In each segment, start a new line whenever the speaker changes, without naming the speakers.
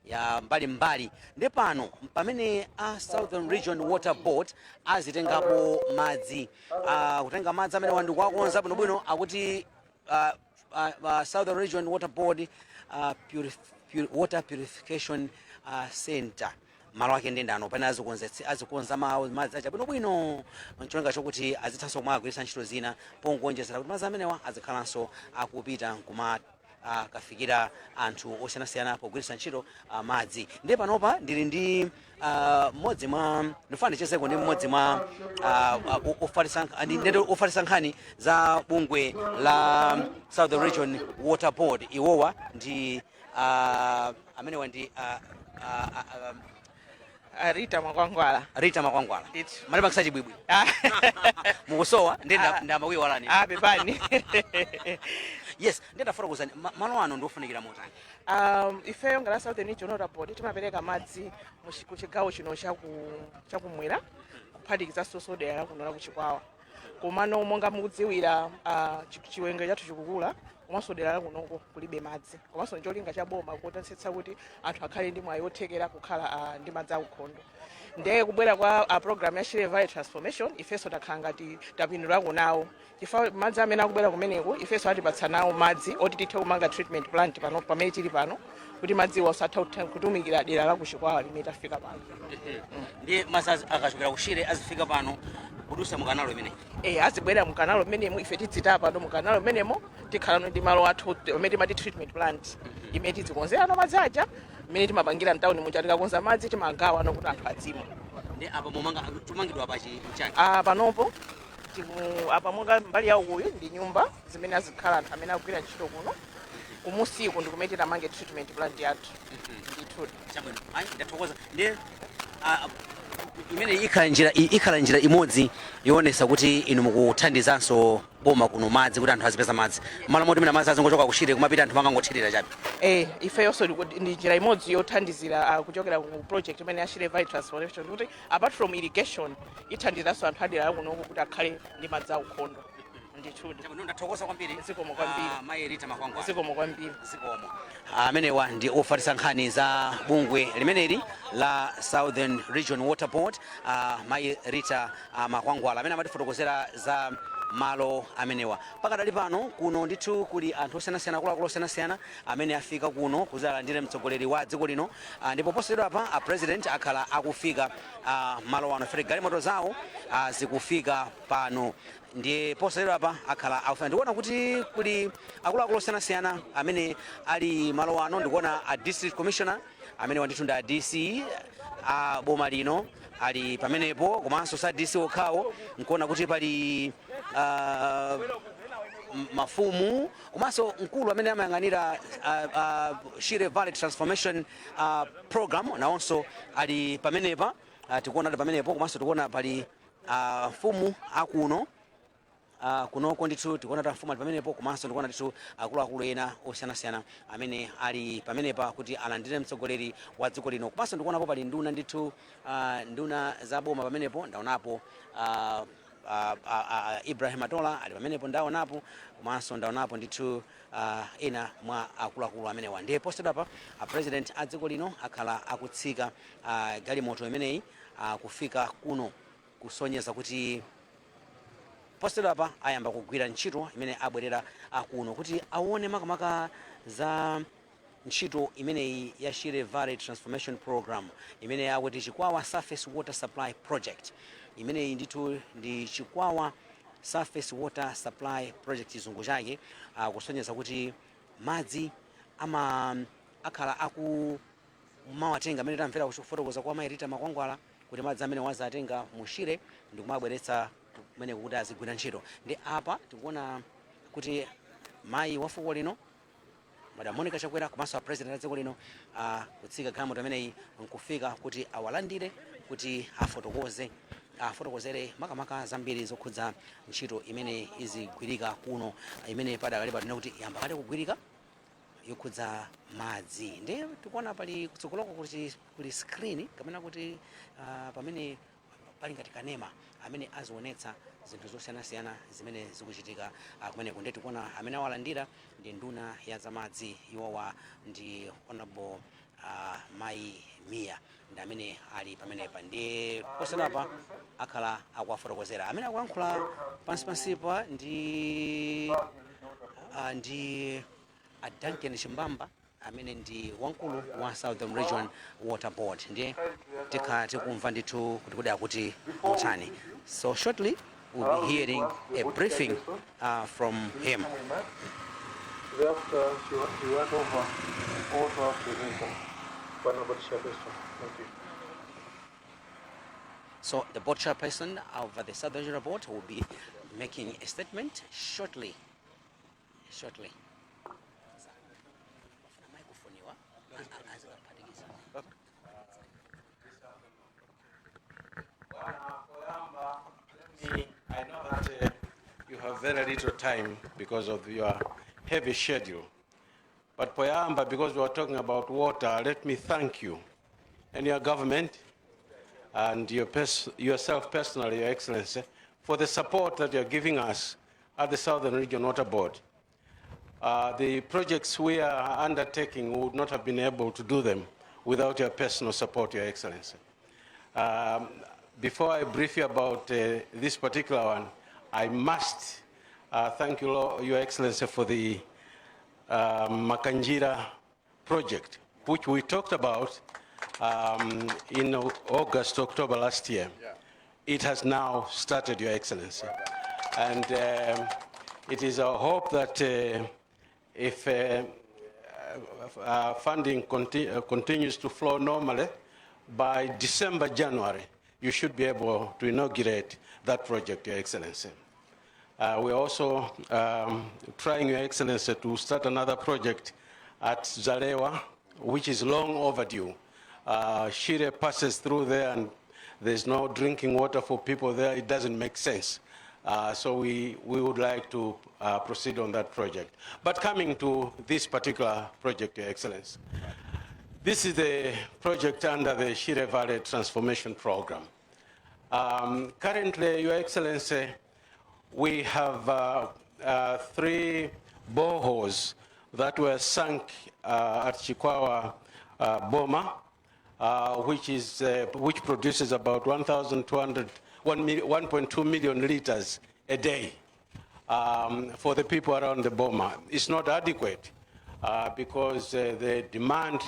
ya mbali ndi pano pamene a Southern Region Water Board azitengapo madzi kutenga madzi amene ndikuwakonza bwinobwino akuti Southern Region Water Board Water Purification Center malo ake ndendano pamene azikonza madzi acha bwinobwino ncholinga chokuti azithanso kumagwiritsa ntchito zina pongonjezera kuti madzi amenewa azikhalanso akupita kuma kafikira anthu osiyanasiyana pogwiritsa ntchito madzi. Ndiye panopa ndili ndi mmodzi mwa ndifuna ndichezeko ndi mmodzi mwa ofarisa nkhani za bungwe la Southern Region Water Board. Iwowa ndi amenewa ndi
Rita Makwangwala.
Malipa kisachi bwibwi. Mukusowa ndamawiwa walani.
Bebani.
Yes, ndenda fotokozani malo ano ndofunikira motani.
Ifeyo ngala Southern Region Water Board timapereka madzi ku chigawo chino chakumwera kuphatikiza sosodera kuno la ku Chikwawa. Komano monga mukudziwira chiwenge chathu chikukula komanso dera kunoko kulibe madzi. Komanso njolinga cha boma kuonetsetsa kuti anthu akhale ndi mwayi othekera kukhala ndi madzi aukhondo. Ndiye kubwera kwa program ya Shire Valley Transformation ifeso takhala ngati tapindulako nawo. Chifukwa madzi amene akubwera kumeneko ifeso atipatsa nawo madzi oti tithe kumanga treatment plant pano pamene tili pano kuti madziwo asatha kutumikira dera la ku Chikwawa limene tafika pano.
Ndiye madzi akachokera ku Shire azifika pano kudusa mukanalo imene.
Azibwera mukanalo menemo ife tidzita pano mukanalo menemo tikhala ndi malo athu amene timati treatment plant imene tidzikonzera no madzi aja imene timapangira mtawuni muja tikakonza madzi timagawa no kuti anthu adzimwe.
Ndi apa tumangidwa pa chani.
Panopo apa monga mbali ya uyu ndi nyumba zimene azikhala anthu amene akugwira ntchito kuno kumusiku ndi kumene tamange treatment plant yathu. Ndithu.
Chabwino. Ayi ndathokoza. Ndiye imene ikhala njira imodzi yoonesa kuti inu mukuthandizanso boma kuno madzi kuti anthu azipeza madzi. Malo moti mina madzi azongochoka ku Shire kumapita anthu mangangothirira chabe.
Ifeyonso ndi njira imodzi yothandizira kuchokera ku project imene ya Shire Valley Transformation kuti apart from irrigation ithandizanso anthu adera kunoko kuti akhale ndi madzi aukhondo.
Ndathokoza kwambiri.
Zikomo kwambiri.
Mayi Rita Makwangwala.
Zikomo kwambiri.
Zikomo. Amenewa ndi ofarisa nkhani za bungwe limeneli la Southern Region Water Board, Mayi Rita Makwangwala amene amatifotokozera za malo amenewa. Pakadali pano kuno ndithu kuli anthu osiyanasiyana akuluakulu osiyanasiyana amene afika kuno kuzalandira mtsogoleri wa dziko lino, ndipo posachedwa apa a president akhala akufika malo ano. Galimoto zawo zikufika pano. Ndiye posachedwa apa akhala akufika. Ndikuona kuti kuli akuluakulu osiyanasiyana amene ali malo ano. Ndikuona a district commissioner amene wandithu ndi a DC boma lino ali pamenepo, komanso sa DC okhawo nkuona kuti pali mafumu komanso mkulu amene amayang'anira Shire Valley Transformation program nawonso ali pamenepa. Tikuona ali pamenepo, komanso tikuona pali mfumu akuno kunoko ndithu tikuona ta mfumu ali pamenepo, komanso tikuona ndithu akuluakulu ena osiyanasiyana amene ali pamenepa kuti alandire mtsogoleri wa dziko lino. Komanso ndikuonapo pali nduna ndithu nduna za boma pamenepo. Ndaonapo Ibrahim Atola ali pamenepo, ndaonapo komanso ndaonapo ndithu ena mwa akuluakulu amenewa. Ndiye posted apa a president a dziko lino akhala akutsika galimoto imeneyi kufika kuno kusonyeza kuti posted apa ayamba kugwira ntchito imene abwerera kuno kuti aone makamaka za ntchito imeneyi ya Shire Valley Transformation Program imene akuti Chikwawa Surface Water Supply Project. Imeneyi ndithu ndi Chikwawa Surface Water Supply Project chizungu chake, kusonyeza kuti madzi akhala mawatenga amene tamvera kufotokoza kwa Mayi Rita Makwangwala kuti madzi amene wazatenga mu Shire ndi kumabweretsa kumene kuti azigwira ntchito. Ndi apa tikuona kuti mayi wa fuko lino Madam Monica Chakwera komanso president wa dziko lino kutsika galimoto imeneyi nkufika kuti awalandire kuti afotokozere makamaka zambiri zokhudza ntchito imene izigwirika kuno, imene padakali patina kuti yamba kale kugwirika yokhudza madzi. Ndiye tikuona pali kutsogoloko kuli screen kamene kuti pamene pali ngati kanema amene azionetsa zinthu zosiyanasiyana zimene zikuchitika kumeneko. Ndiye tikuona amene awalandira ndi nduna ya zamadzi iwowa ndi honorable Mia ndi amene ali pamenepa ndi posachedwapa akhala akuwafotokozera amene akuyankhula pansipa ndi Duncan Chimbamba amene ndi wamkulu wa Southern Region Water Board ndiye tikhala tikumva ndithu kuti kodi akuti mutani. So shortly we'll be hearing a briefing from him.
Thereafter, she went over all to our presentation. Thank you.
So the board chairperson of the Southern Regional Board will be making a statement shortly.
I know that you have very little time because of your heavy schedule. But Poyamba, because we are talking about water, let me thank you and your government and yourself personally, Your Excellency, for the support that you're giving us at the Southern Region Water Board. The projects we are undertaking, we would not have been able to do them without your personal support, Your Excellency. Before I brief you about this particular one, I must thank you, Your Excellency, for the Makanjira project, which we talked about in August, October last year. Yeah. It has now started, Your Excellency. And it is our hope that if funding continues to flow normally, by December, January, you should be able to inaugurate that project, Your Excellency. We're also trying, Your Excellency, to start another project at Zalewa, which is long overdue. Shire passes through there and there's no drinking water for people there. It doesn't make sense. So we would like to proceed on that project. But coming to this particular project, Your Excellency, this is the project under the Shire Valley Transformation Program. Currently, Your Excellency, we have 3 boreholes that were sunk at Chikwawa Boma, which produces about 1.2 million liters a day for the people around the Boma. It's not adequate because the demand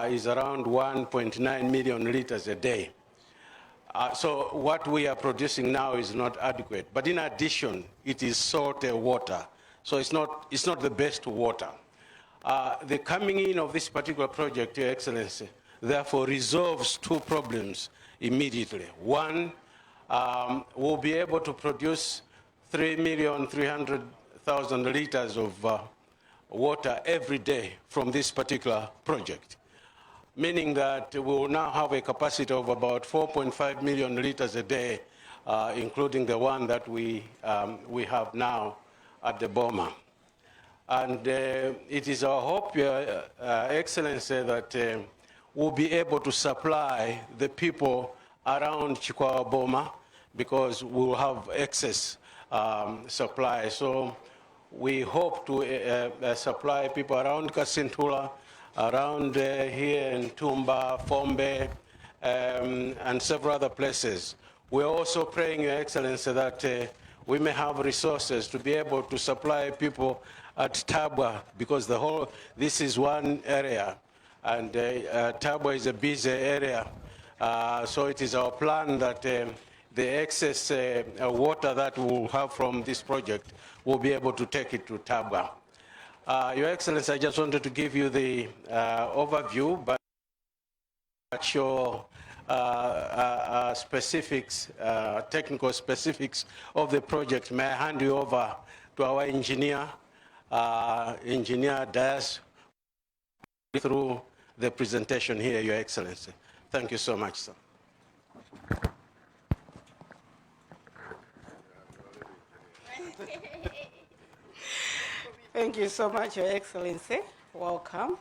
is around 1.9 million liters a day. So what we are producing now is not adequate. But in addition, it is salty water. So it's not the best water. The coming in of this particular project, Your Excellency, therefore resolves 2 problems immediately. One, we'll be able to produce 3,300,000 liters of water every day from this particular project, meaning that we will now have a capacity of about 4.5 million liters a day, including the one that we have now at the Boma. And it is our hope, Your Excellency, that we'll be able to supply the people around Chikwawa Boma because we will have excess supply. So we hope to supply people around Kasintula, around here in Tumba, Fombe, and several other places. We're also praying, Your Excellency, that we may have resources to be able to supply people at Tabwa, because this is one area, and Tabwa is a busy area. So it is our plan that the excess water that we'll have from this project, we'll be able to take it to Tabwa. Your Excellency, I just wanted to give you the overview, but show specifics, technical specifics of the project. May I hand you over to our engineer, Engineer Dias, through the presentation here, Your Excellency. Thank you so much, sir.
Thank you so much, Your Excellency. Welcome.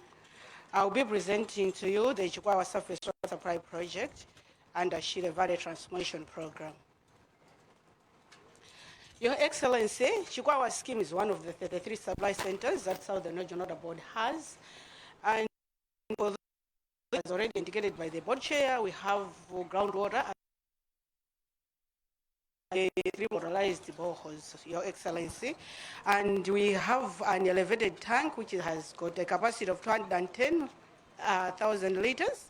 I'll be presenting to you the Chikwawa Surface Water Supply Project under Shire Valley Transformation Program. Your Excellency, Chikwawa scheme is one of the 33 supply centers that Southern Regional Water Board has. And for as already indicated by the board chair, we have groundwater, three modernized boreholes, Your Excellency, and we have an elevated tank which has got a capacity of 210,000 liters.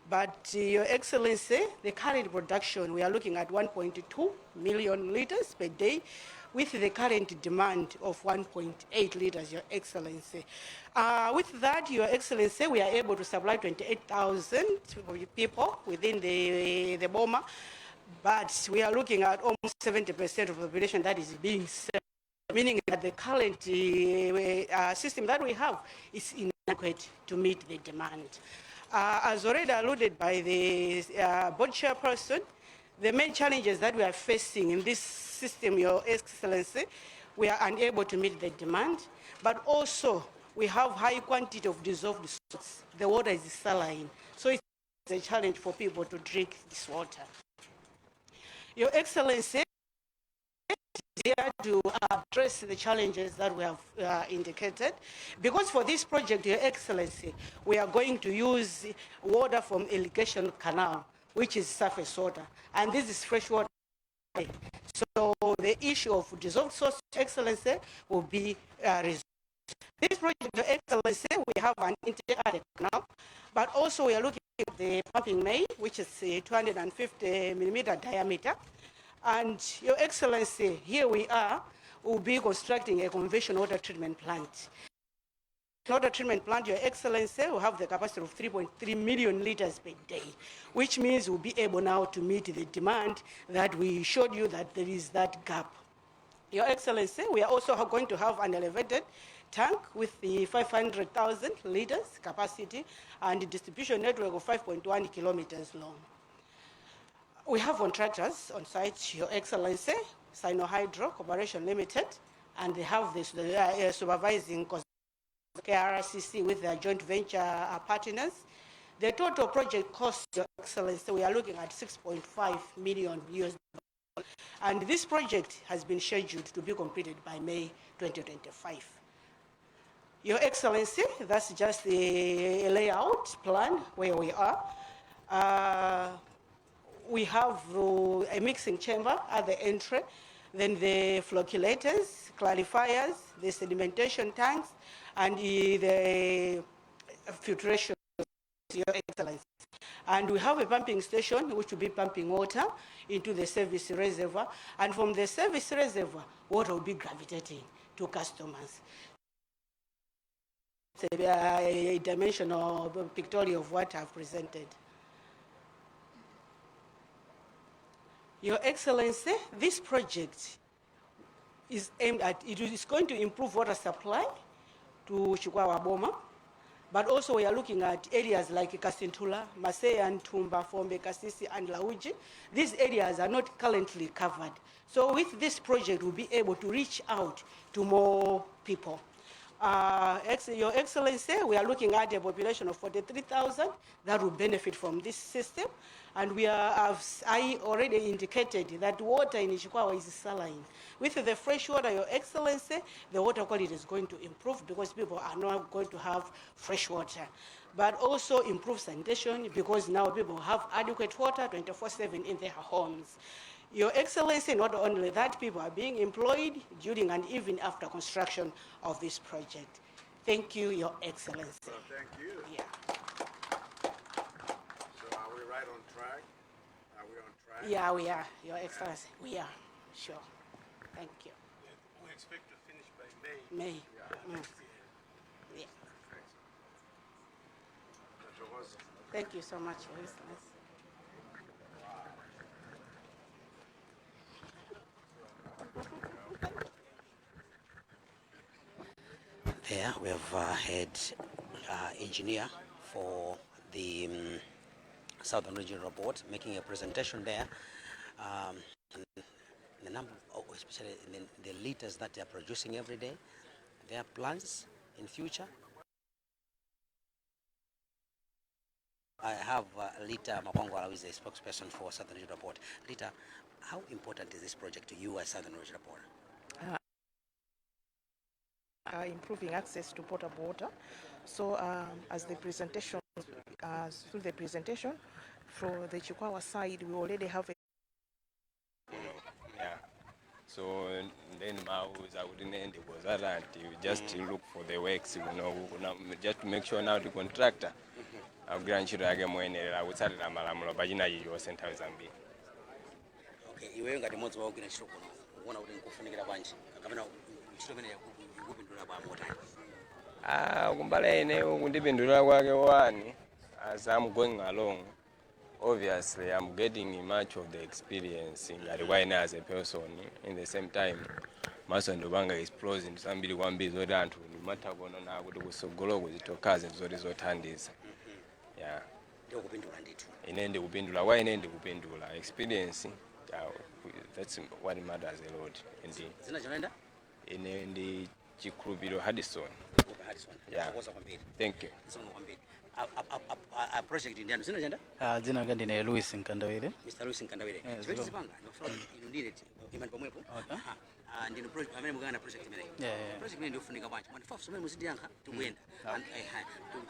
But Your Excellency, the current production, we are looking at 1.2 million liters per day with the current demand of 1.8 liters, Your Excellency. With that, Your Excellency, we are able to supply 28,000 people within the Boma, but we are looking at almost 70% of the population that is being served, meaning that the current system that we have is inadequate to meet the demand. As already alluded by the board chairperson, the main challenges that we are facing in this system, Your Excellency, we are unable to meet the demand, but also we have high quantity of dissolved salts. The water is saline, so it's a challenge for people to drink this water. Your Excellency, here to address the challenges that we have indicated. Because for this project, Your Excellency, we are going to use water from irrigation canal, which is surface water, and this is fresh water. So the issue of dissolved salts, Your Excellency, will be resolved. This project, Your Excellency, we have an inter-added canal, but also we are looking at the pumping main, which is 250 millimeter diameter. And Your Excellency, here we are, we'll be constructing a conventional water treatment plant. Water treatment plant, Your Excellency, will have the capacity of 3.3 million liters per day, which means we'll be able now to meet the demand that we showed you that there is that gap. Your Excellency, we are also going to have an elevated tank with the 500,000 liters capacity and a distribution network of 5.1 kilometers long. We have contractors on site, Your Excellency, Sino-Hydro Corporation Limited, and they have this supervising KRCC with their joint venture partners. The total project cost, Your Excellency, we are looking at 6.5 million US dollars. And this project has been scheduled to be completed by May 2025. Your Excellency, that's just the layout plan where we are. We have a mixing chamber at the entry, then the flocculators, clarifiers, the sedimentation tanks, and the filtration, Your Excellency. And we have a pumping station which will be pumping water into the service reservoir, and from the service reservoir, water will be gravitating to customers. It's a dimensional pictorial of what I've presented. Your Excellency, this project is aimed at, it is going to improve water supply to Chikwawa Boma, but also we are looking at areas like Kasintula, Masei and Tumba, Fombe, Kasisi and Lauji. These areas are not currently covered. So with this project, we'll be able to reach out to more people. Your Excellency, we are looking at a population of 43,000 that will benefit from this system. And we are, as I already indicated, that water in Chikwawa is saline. With the fresh water, Your Excellency, the water quality is going to improve because people are not going to have fresh water. But also improve sanitation because now people have adequate water 24/7 in their homes. Your Excellency, not only that, people are being employed during and even after construction of this project. Thank you, Your Excellency.
Well, thank you.
Yeah.
So are we right on track? Are we on track?
Yeah, we are, Your Excellency. We are, sure. Thank you.
We expect to finish by May.
May.
Yeah.
Yeah.
Dr. Rosa.
Thank you so much, Your Excellency.
There we have had engineer for the Southern Regional Board making a presentation there. The number, especially the liters that they are producing every day, their plans in future. I have Lita Mapangwala, who is a spokesperson for Southern Regional Board. Lita, how important is this project to you as Southern Regional Board?
Improving access to potable water. So as the presentation through the presentation. For the Chikwawa side, we already have a
Yeah. So then I wouldn't end it was that you just look for the works, just to make sure now the contractor. Our grandchildren again when I would start Malo, Bajina, your center Zambia.
Okay, iwewe ngati modzi wa kugwira ntchito kuno ukuona kuti nkufunikira bwanji kapena ntchito imene yakupindula pa motani.
Kumbala ine kundipindula kwake wani, as I'm going along, obviously I'm getting much of the experience in Gariwaina as a person. In the same time, Maso Ndobanga is exposing somebody one bit so that no matter what na kuti kusogolo kuzitokazi nzori zothandiza. Yeah.
Ndio kupindula ndithu.
Inende kupindula wa inende kupindula experience. That's what matters a lot indeed.
Zina chanaenda?
Ine ndi Chikwawa Hudson. Yeah. Thank you.
A project ndiano zina chanda?
Dzina langa ndine Louis Nkandawire.
Mr. Louis Nkandawire. Chipeti zipanga ndofuna inundire imani pomwepo. Ndino project amene mukana project imene. Project imene ndiofunika bwanji. Mwana fafu somwe muzidi yankha tikuyenda.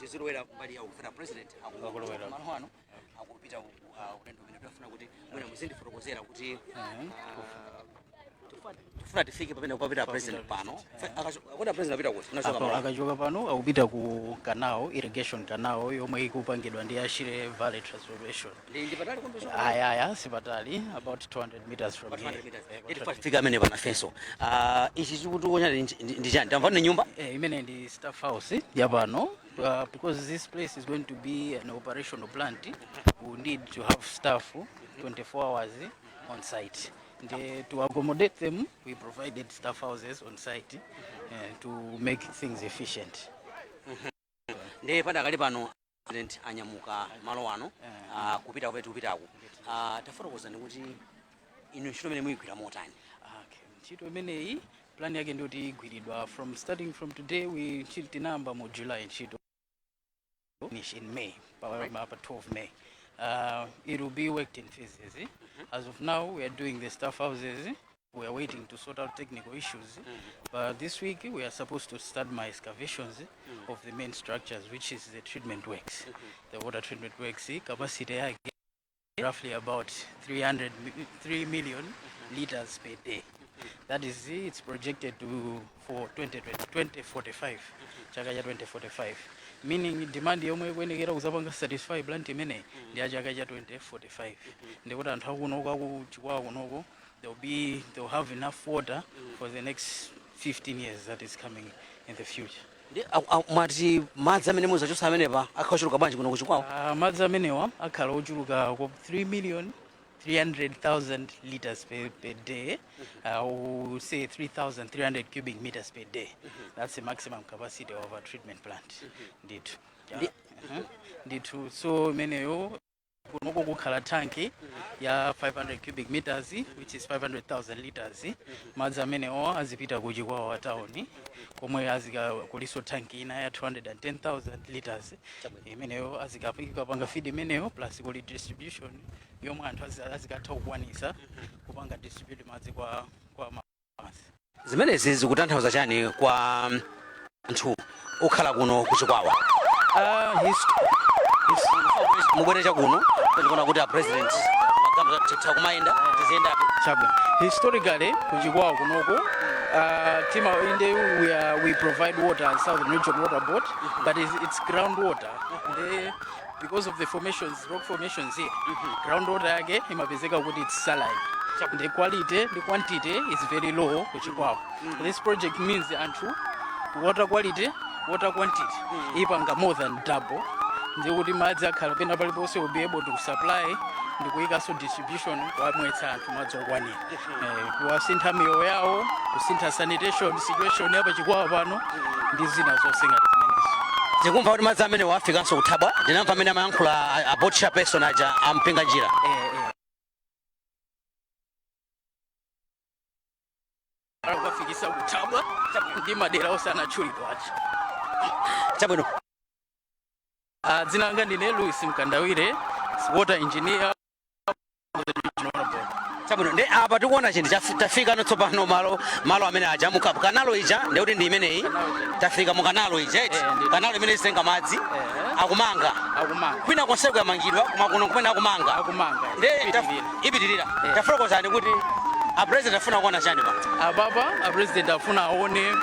Tizirowera mbali ya kufuna president akulowera manhwano akupita ulendo umene tunafuna kuti mwina muzindifotokozera kuti tufuna tifike pamene kupita president pano. Akona president apita kuti
akachoka pano akupita ku canal irrigation canal yomwe ikupangidwa ndi Ashire Valley Transformation.
Ndi patali kumbe so?
Aya sipatali about 200 meters from here.
Tifika amene pana fenso. Ichi chikutukonya ndi chani? Tamva ni nyumba?
Imene ndi staff house ya pano. Because this place is going to be an operational plant, we need to have staff 24 hours on site. To accommodate them, we provided staff houses on site to make things efficient.
Ndi padakali pano president anyamuka malo ano kupita kwetu kupitako. Tafotokoza kuti inu ntchito imene muyigwira motani.
Okay, ntchito imeneyi plan yake ndi kuti igwiridwa from starting from today we tinamba mu July ntchito finish in May, about 12 May. It will be worked in phases. As of now, we are doing the staff houses. We are waiting to sort out technical issues. But this week, we are supposed to start my excavations of the main structures, which is the treatment works. The water treatment works, capacity roughly about 3 million liters per day. That is, it's projected for 2045, chaka cha 2045. Meaning demand yomwe kwenekera kuzapanga satisfy plant imene ndi achaka cha 2045. Ndikuti anthu akunoka ku Chikwawa kunoko they'll have enough water for the next 15 years that is coming in the future.
Mwati madzi amene muzachosa amenepa akhachuluka bwanji kuno ku Chikwawa?
Madzi amenewa akhala ochuluka kwa 3,300,000 liters per day, or say 3,300 cubic meters per day. That's the maximum capacity of our treatment plant. So meneyo kunoko kukhala tanki ya 500 cubic meters, which is 500,000 liters. Madzi amenewo azipita ku Chikwawa town, komwe azika kuliso tanki ina ya 210,000 liters. Imeneyo azikapanga feed imeneyo plus kuli distribution yomwe anthu azikatha kukwanisa kupanga distribute madzi kwa madzi.
Zimenezi zikutanthauza chani kwa anthu okhala kuno ku Chikwawa? Mubwerecha kuno tikuona kuti president takumayenda tiziyenda
chabwe. Historically ku Chikwawa kunoko we provide water as Southern Region Water Board, but it's groundwater. Because of the rock formations here, groundwater yake imapezeka kuti it's saline. The quality, the quantity is very low ku Chikwawa. This project means water quality, water quantity ipanga more than double. Ndikuti madzi akhala pena paliponse will be able to supply ndikuyikaso distribution kwamwetsa anthu madzi okwanira. Kuwasintha miyoyo yawo, kusintha sanitation situation yapa Chikwawa pano ndi zina zonse ngati zimenezo.
Tikumva kuti madzi amene wafikanso kuthabwa, ndinamva amene amayankhula a board chairperson aja ampinga njira.
Akafikisa kuthabwa ndi madera osanatchulidwa aja.
Chabwino.
Dzina langa ndine Louis Nkandawire, water engineer.
Chabwino ndi apa tikuona chinthu tafika notsopano malo amene ajamuka kanalo ija ndikuti ndi imeneyi tafika mu kanalo ija kanalo imene isenga madzi akumanga kwina konseko yamangidwa koma kuno kumene akumanga nde ipitirira tafotokozani kuti apresident afuna kuona chani pa
apapa apresident afuna aone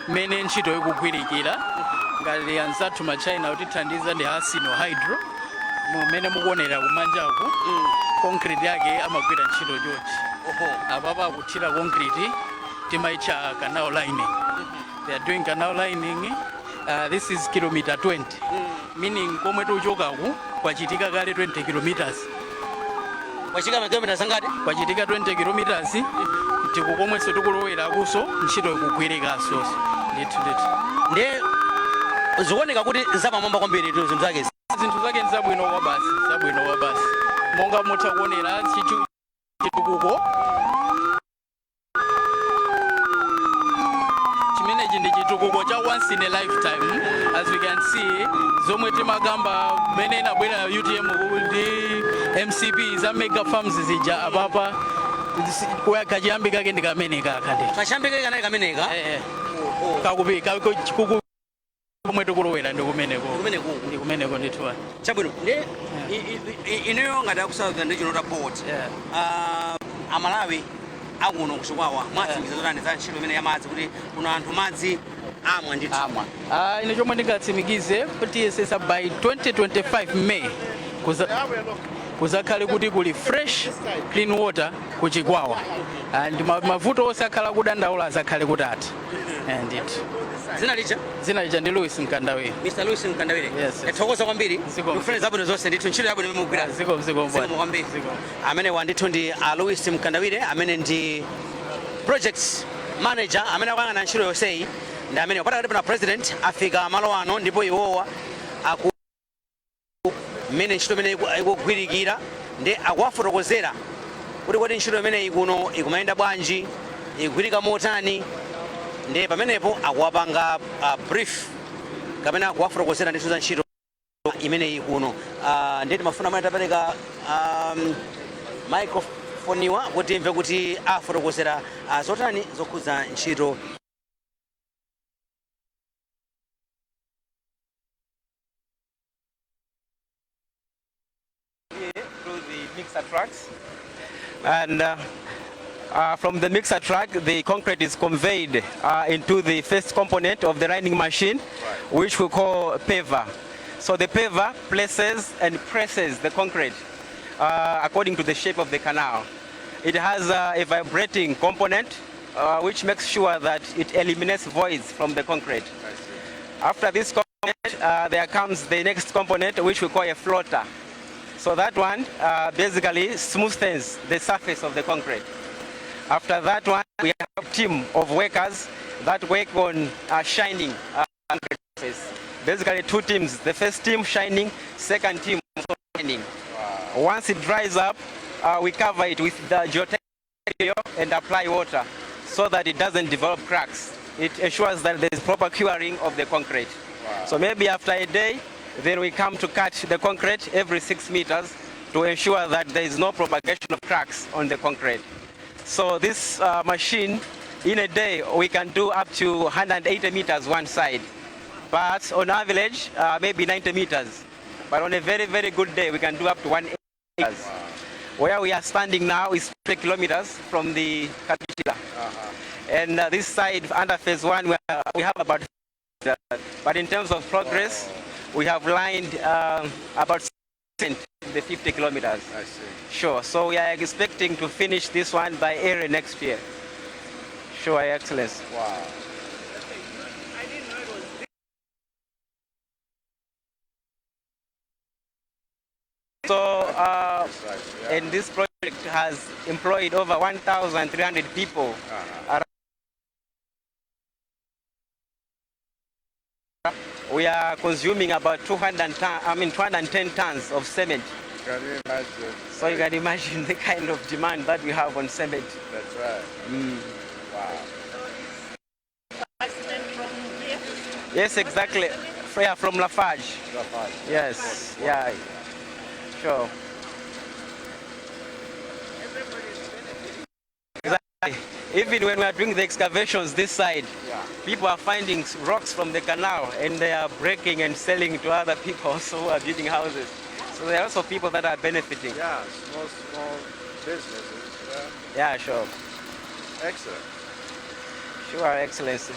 mmene ntchito ikugwirikira ngati anzathu machina kutithandiza ndi Asino Hydro mmene mukuonera kumanjaku concrete yake amagwira ntchito chonchi apapa akuthira concrete timaitcha canal lining. They are doing canal lining. This is kilometer 20, meaning komwe tuchokaku kwachitika kale 20 kilometers.
Kwachitika kilometers angati?
Kwachitika 20 kilometers. Tiko komwe setukulowera kuso ntchito ikugwirika so.
Nde zikuoneka kuti nzapamwamba kwambiri zinthu zake.
Zinthu zake nzabwino kwa basi. Monga mutha kuonera chitukuko. Chimenechi ndi chitukuko cha once in a lifetime. As we can see, zomwe timagamba mene inabwera UTM ndi MCP za mega farms zija apapa kachiyambi kake ndi kamene kakande.
Kachiyambi kake kanali kameneka?
Kakupika komwe tikulowera ndi kumeneko ndithu.
Chabwino nde ineyo ngati akusautha ndi chinota port amalawi akuno kuchikwawa mwatsindikiza zotani za ntchito imene yamadzi kuti kuno anthu madzi amwa ndithu
ine chomwe ndingatsimikize kuti yesesa by 2025 May kuzakhale kuti kuli fresh clean water ku Chikwawa and mavuto onse akhala kudandaula azakhale kutati ndithu. Zina licha ndi Louis Mkandawire.
Mr. Louis Mkandawire.
Yes.
Thokoza kwambiri. Mufune zabwino zonse ndithu ntchito yabwino imene mugwira.
Ziko
kwambiri. Amene wandithu ndi Louis Mkandawire amene ndi project manager amene akuyang'ana ntchito yonseyi ndi amene patakati pana president afika malo ano ndipo iwowa mmene ntchito imene ikugwirikira ndi akuwafotokozera kuti kodi ntchito imeneyi kuno ikumayenda bwanji ikugwirika motani. Ndi pamenepo akuwapanga brief kapena akuwafotokozera ndithu za ntchito imeneyi kuno. Ndi timafuna amene tapereka microphone iwa kuti imve kuti afotokozera zotani zokhudza ntchito.
Through the mixer trucks, and from the mixer truck, the concrete is conveyed into the first component of the grinding machine, which we call paver. So the paver places and presses the concrete according to the shape of the canal. It has a vibrating component which makes sure that it eliminates voids from the concrete. After this component, there comes the next component, which we call a floater. So that one basically smoothens the surface of the concrete. After that one, we have a team of workers that work on shining concrete surface. Basically two teams. The first team shining, second team also shining. Wow. Once it dries up, we cover it with the geotechnical and apply water so that it doesn't develop cracks. It ensures that there is proper curing of the concrete. Wow. So maybe after a day, then we come to cut the concrete every 6 meters to ensure that there is no propagation of cracks on the concrete. So this machine, in a day, we can do up to 180 meters one side. But on average, maybe 90 meters. But on a very, very good day, we can do up to 180 meters. Wow. Where we are standing now is 3 kilometers from the Kupitilirr. And this side, under phase one, we have about, but in terms of progress, we have lined about the 50 kilometers. I see. Sure. So we are expecting to finish this one by early next year. Sure, Your Excellency.
Wow.
So, and this project has employed over 1,300 people. We are consuming about 210 tons of cement.
Can you imagine?
So you can imagine the kind of demand that we have on cement.
That's right. Wow.
Yes, exactly. Yeah, from Lafarge.
Lafarge.
Yes, yeah, sure. Exactly. Even when we are doing the excavations this side, people are finding rocks from the canal and they are breaking and selling to other people also who are building houses. So there are also people that are benefiting.
Yeah, small businesses.
Yeah, sure.
Excellent.
Sure, Excellency.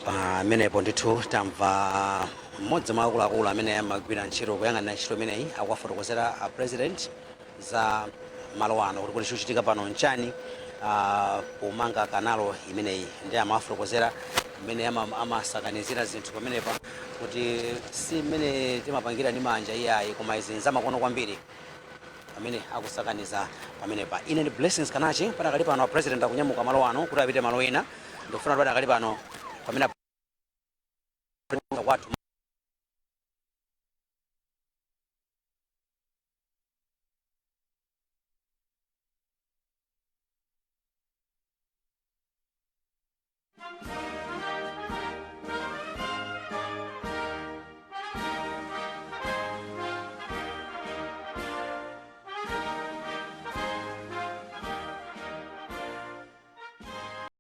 Amenepo ndithu tamva mmodzi mwa akuluakulu amene amagwira ntchito kuyang'anira ntchito imeneyi akuwafotokozera a president za malo ano kuti chikuchitika pano nchani pomanga kanalo imeneyi ndi amawafotokozera mmene amasakanizira zinthu pamenepa kuti si mmene timapangira ndi manja iyayi koma izi nzamakono kwambiri amene akusakaniza pamenepa. Ine ndi Blessings Kanachi padakali pano a president akunyamuka malo ano kuti apite malo ena ndikufuna kuti adakali pano pamene watu